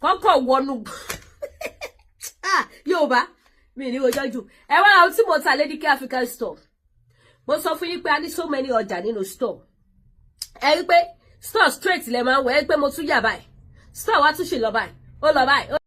Kọ́kọ́ wọnú. Yorùbá mi ní rojọ́ jù. Ẹ wá àwọn tí mo ta Lady African store. Mo sọ fún yín pé a ní so many ọjà nínú store. Ẹ rí pé store straight lẹ máa ń wọ̀ ẹ́ pé mo tún yà báyìí. Store wa tún ṣe lọ báyìí. Ó lọ báyìí.